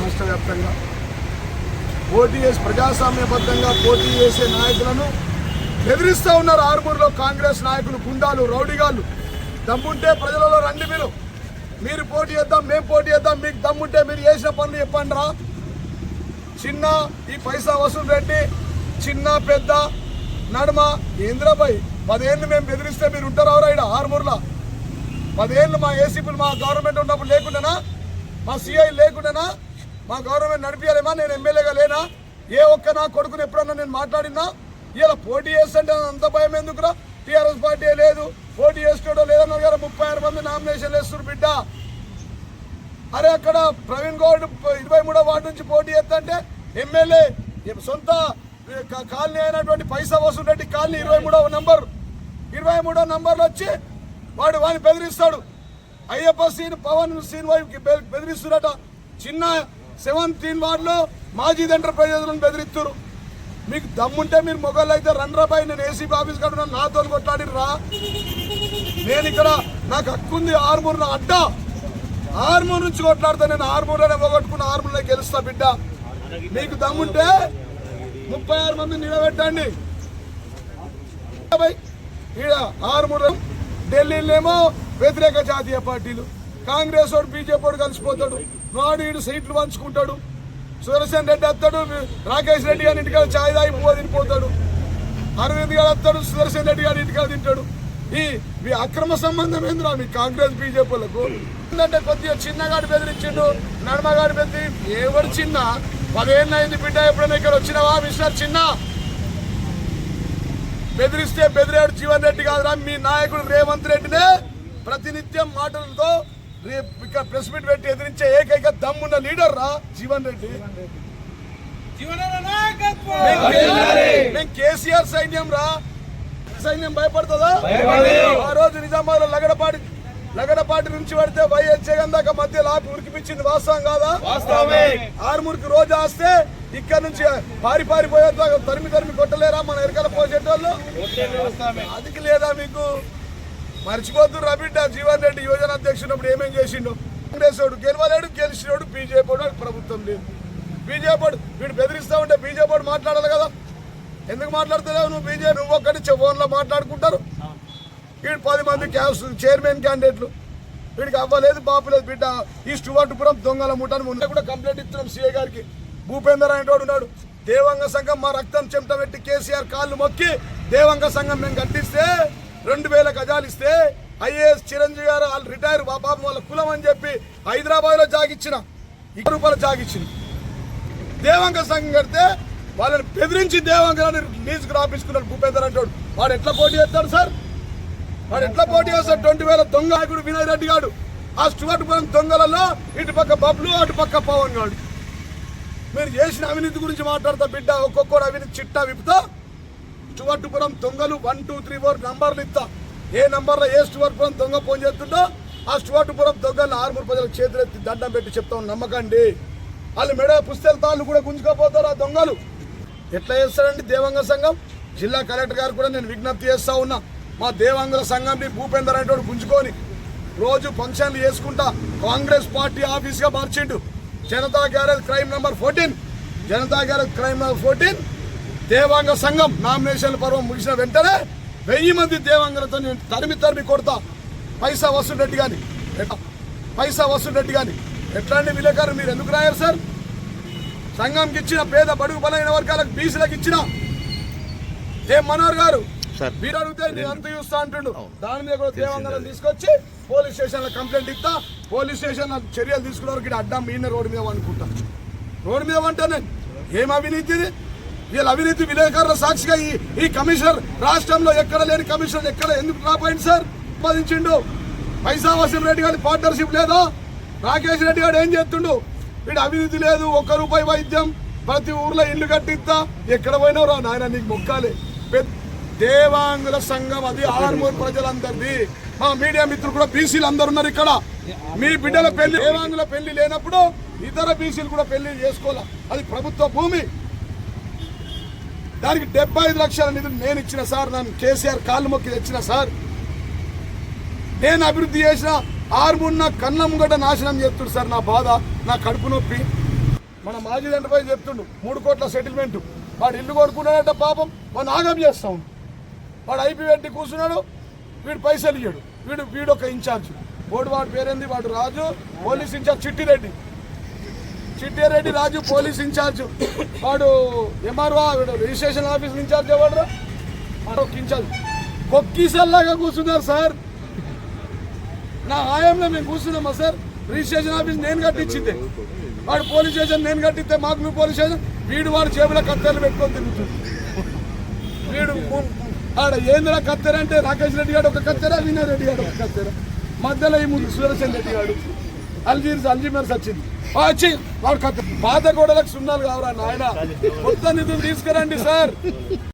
రాష్ట్ర వ్యాప్తంగా పోటీ చేసి ప్రజాస్వామ్యబద్ధంగా పోటీ చేసే నాయకులను బెదిరిస్తూ ఉన్నారు. ఆర్మూర్లో కాంగ్రెస్ నాయకులు, గుండాలు, రౌడీగాళ్ళు. దమ్ముంటే ప్రజలలో రండి, మీరు పోటీ చేద్దాం, మేము పోటీ చేద్దాం. మీకు దమ్ముంటే మీరు చేసిన పనులు చెప్పండి రా. చిన్న ఈ పైసా వసూలు రెడ్డి, చిన్న పెద్ద నడుమ ఏంద్రబాయ్ 10 ఏళ్ళు మేము బెదిరిస్తే మీరు ఉంటారు ఎవరైనా ఆర్మూర్లో? 10 ఏళ్ళు మా ఏసీపీలు మా గవర్నమెంట్ ఉన్నప్పుడు లేకుండానా, మా సిఐ లేకుండానా, మా గవర్నమెంట్ నడిపించలేమా? నేను ఎమ్మెల్యేగా లేనా? ఏ ఒక్క నా కొడుకుని ఎప్పుడన్నా నేను మాట్లాడినా? ఇలా పోటీ చేస్తుంటే అంత భయం ఎందుకురా? టీఆర్ఎస్ పార్టీ లేదు, పోటీ చేస్తాడో లేదన్నా 36 మంది నామినేషన్లు వేస్తున్నారు బిడ్డ. అరే అక్కడ ప్రవీణ్ గౌడ్ 23వ వార్డు నుంచి పోటీ చేస్తుంటే ఎమ్మెల్యే సొంత కాలనీ అయినటువంటి పైసా వసూలు రెడ్డి కాలనీ 23వ నంబర్లో వచ్చి వాడిని బెదిరిస్తాడు. అయ్యప్ప సీన్, పవన్ సీన్ వైపుకి బెదిరిస్తున్నట. చిన్న 17 వార్డులో మాజీద్ ఎంటర్ప్రైజెస్లను బెదిరిస్తారు. మీకు దమ్ముంటే మీరు మొగళ్ళు అయితే రండ్రాబాయ్, నేను ఏసీబీ ఆఫీస్ కాడ నాతో కొట్లాడిరా. నేను ఇక్కడ నాకు హక్కుంది. ఆర్మూర్ నా అడ్డ, ఆర్మూర్ నుంచి కొట్లాడితే నేను ఆర్మూర్లోనే పోగొట్టుకున్న ఆర్మూర్లో గెలుస్తా బిడ్డ. మీకు దమ్ముంటే 36 మంది నిలబెట్టండి. ఈడ ఆర్మూర్ ఢిల్లీలోనేమో వ్యతిరేక జాతీయ పార్టీలు, కాంగ్రెస్ వాడు బీజేపీ వాడు కలిసిపోతాడు. వాడు ఈడు సీట్లు పంచుకుంటాడు. సుదర్శన్ రెడ్డి వస్తాడు, రాకేష్ రెడ్డి గారి ఇంటికాడ ఛాయ్ తాగి పువ్వు తినిపోతాడు. అరవింద్ గారు వస్తాడు, సుదర్శన్ రెడ్డి గారి ఇంటికాడ తింటాడు. ఈ అక్రమ సంబంధం ఏందిరా మీ కాంగ్రెస్ బీజేపీలకు? ఏంటంటే కొద్దిగా చిన్నగాడు బెదిరించిండు, నడమగాడు బెదిరి. ఎవరు చిన్న? 10 ఏళ్ళు అయింది బిడ్డ. ఎప్పుడైనా ఇక్కడ వచ్చినావా మిస్టర్ చిన్న? బెదిరిస్తే బెదిరాడు జీవన్ రెడ్డి కాదురా, మీ నాయకుడు రేవంత్ రెడ్డినే ప్రతినిత్యం మాటలతో ఇక్కడ ప్రెస్ మీట్ పెట్టి ఎదిరించే ఏకైక దమ్మున్న లీడర్ రా జీవన్ రెడ్డి. మేము కేసీఆర్ సైన్యం రా. సైన్యం భయపడుతుందా? ఆ రోజు నిజామాబాద్ లగడపాటి నుంచి పడితే వైఎస్ జగన్ దాకా మధ్య లాపి ఉరికిపించింది వాస్తవం కాదా? ఆర్మూర్కి రోజు వస్తే ఇక్కడ నుంచి పారిపోయే తరిమి కొట్టలేరా మన ఎరకల పోసేటోళ్ళు? అదికి లేదా మీకు? మర్చిపోద్దు రబిడ్డ. జీవన్ రెడ్డి యువజన అధ్యక్షుడు ఏమేం చేసిండు? కాంగ్రెస్ వాడు గెలవలేడు, గెలిచినోడు బీజేపీ వాడు ప్రభుత్వం లేదు. బీజేపీ వాడు వీడు బెదిరిస్తా ఉంటే బీజేపీ వాడు మాట్లాడాలి కదా. ఎందుకు మాట్లాడతలేవు నువ్వు? బీజేపీ నువ్వు ఒక్కటి ఫోన్లో మాట్లాడుకుంటారు. వీడు 10 మంది చైర్మన్ క్యాండిడేట్లు, వీడికి అవ్వలేదు బాపులేదు బిడ్డ. ఈ స్టువర్టుపురం దొంగల ముఠాను ముందే కూడా కంప్లైంట్ ఇస్తున్నాం సీఏ గారికి. భూపేందర్ అనేటోడు ఉన్నాడు. దేవంగ సంఘం మా రక్తం చెమట పెట్టి కేసీఆర్ కాళ్ళు మొక్కి దేవంగ సంఘం మేము కట్టిస్తే 2000 గజాలు ఇస్తే ఐఏఎస్ చిరంజీవి గారు వాళ్ళు రిటైర్ బాబు వాళ్ళ కులం అని చెప్పి హైదరాబాద్లో జాగిచ్చిన రూపాయలు జాగిచ్చింది. దేవంగ సంఘం కడితే వాళ్ళని బెదిరించి దేవంగాన్ని లీజుకు రాపించుకున్నాడు భూపేందర్ అంటాడు. వాడు ఎట్లా పోటీ చేస్తాడు సార్? వాడు ఎట్లా పోటీ చేస్తాడు? 20,000 దొంగ నాయకుడు వినయ్ రెడ్డి గాడు. ఆ స్టువర్టుపురం దొంగలలో ఇటు పక్క బబ్లు, అటు పక్క పవన్ గాడు. మీరు చేసిన అవినీతి గురించి మాట్లాడతా బిడ్డ. ఒక్కొక్కరు అవినీతి చిట్టా విప్పుతా. స్టువర్టుపురం దొంగలు 1, 2, 3, 4 నంబర్లు ఇస్తా. ఏ నంబర్లో ఏ స్టువర్టుపురం దొంగ ఫోన్ చేస్తుండో ఆ స్టువర్టుపురం దొంగలను ఆర్మూర్ ప్రజలకు చేతులెత్తి దండం పెట్టి చెప్తాం, నమ్మకండి. వాళ్ళు మెడ పుస్తల తాళ్ళు కూడా గుంజుకోపోతారు ఆ దొంగలు. ఎట్లా చేస్తారండి దేవంగ సంఘం? జిల్లా కలెక్టర్ గారు కూడా నేను విజ్ఞప్తి చేస్తా ఉన్నా. మా దేవాంగుల సంఘంని భూపేందర్ అనేటోడు గుంజుకొని రోజు ఫంక్షన్లు చేసుకుంటా కాంగ్రెస్ పార్టీ ఆఫీస్గా మార్చిండు. Janatha garage crime number 14, Janatha garage crime number 14 Devanga Sangham నామినేషన్ల పర్వం ముగిసిన వెంటనే 1000 మంది దేవాంగులతో నేను తరిమి కొడతా. పైసా వసూలు రెడ్డి కానీ ఎట్లా అండి విలేకరు? మీరు ఎందుకు రాయారు సార్? సంఘంకి ఇచ్చిన పేద బడుగు బలైన వర్గాలకు బీసీలకు ఇచ్చిన మనోహర్ గారు మీరు అడిగితే నేను అంత చూస్తా అంటుండు. దాని మీద కూడా దేవంగలను తీసుకొచ్చి పోలీస్ స్టేషన్ లో కంప్లైంట్ ఇస్తా. పోలీస్ స్టేషన్ చర్యలు తీసుకున్న వరకు అడ్డం మీన రోడ్డు మీద అనుకుంటా. రోడ్డు మీద అంటే నేను ఏం అవినీతి? వీళ్ళ అవినీతి విలేకరుల సాక్షిగా ఈ కమిషనర్ రాష్ట్రంలో ఎక్కడ లేని కమిషనర్ ఎక్కడ ఎందుకు రాపోయింది సార్? సంపాదించిండు. పైసా వసీం రెడ్డి గారి పార్ట్నర్షిప్ లేదా? రాకేష్ రెడ్డి గారు ఏం చేస్తుండు? వీడు అవినీతి లేదు, ₹1 వైద్యం, ప్రతి ఊర్లో ఇల్లు కట్టిస్తా. ఎక్కడ పోయినావు రా నాయన, నీకు మొక్కాలి. దేవాంగుల సంఘం అది ఆర్మూర్ ప్రజలందరిది. మా మీడియా మిత్రులు కూడా బీసీలు అందరు ఉన్నారు ఇక్కడ. మీ బిడ్డల పెళ్లి, దేవాంగుల పెళ్లి లేనప్పుడు ఇతర బీసీలు కూడా పెళ్లి చేసుకోవాలా. అది ప్రభుత్వ భూమి. దానికి 75 లక్షల నిధులు నేను ఇచ్చిన సార్. నన్ను కేసీఆర్ కాళ్ళు మొక్కి తెచ్చిన సార్. నేను అభివృద్ధి చేసిన ఆర్మున్న కన్న ముంగట నాశనం చేస్తుడు సార్. నా బాధ, నా కడుపు నొప్పి. మన మాజీ ఎంటర్ప్రైజ్ చెప్తుండు 3 కోట్ల సెటిల్మెంట్. వాడు ఇల్లు కొడుకున్నాడట పాపం, వాడు ఆగం చేస్తా ఉండు. వాడు ఐపీ పెట్టి కూర్చున్నాడు, వీడు పైసలు ఇయ్యాడు. వీడు ఒక ఇన్ఛార్జ్. వాడి పేరేంది, వాడు రాజు పోలీస్ ఇన్ఛార్జ్. చిట్టిరెడ్డి రాజు పోలీస్ ఇన్ఛార్జ్. వాడు ఎంఆర్ఓ రిజిస్ట్రేషన్ ఆఫీస్ ఇన్ఛార్జ్. ఎవడు ఒక ఇన్ఛార్జ్ కొక్కీసల్లాగా కూర్చున్నారు సార్. నా హాయంలో మేము కూర్చున్నామా సార్? రిజిస్ట్రేషన్ ఆఫీస్ నేను కట్టించింది, వాడు పోలీస్ స్టేషన్ నేను కట్టిస్తే మాకు పోలీస్ స్టేషన్. వాడు చేపల కత్తెరలు పెట్టుకొని తిరుగుతుంది. వీడు ఆడ ఏంద్రా కత్తెర అంటే రాకేష్ రెడ్డి గారు ఒక కత్తెర, వినయ్ రెడ్డి గారు ఒక కత్తెర, మధ్యలో ఈ ముందు సుదర్శన్ రెడ్డి గారు అల్జీమర్స్ వచ్చింది. వచ్చి వాడు కత్తెర. పాత గోడలకు సున్నాలు కావరా నాయన, కొత్త నిధులు తీసుకురండి సార్.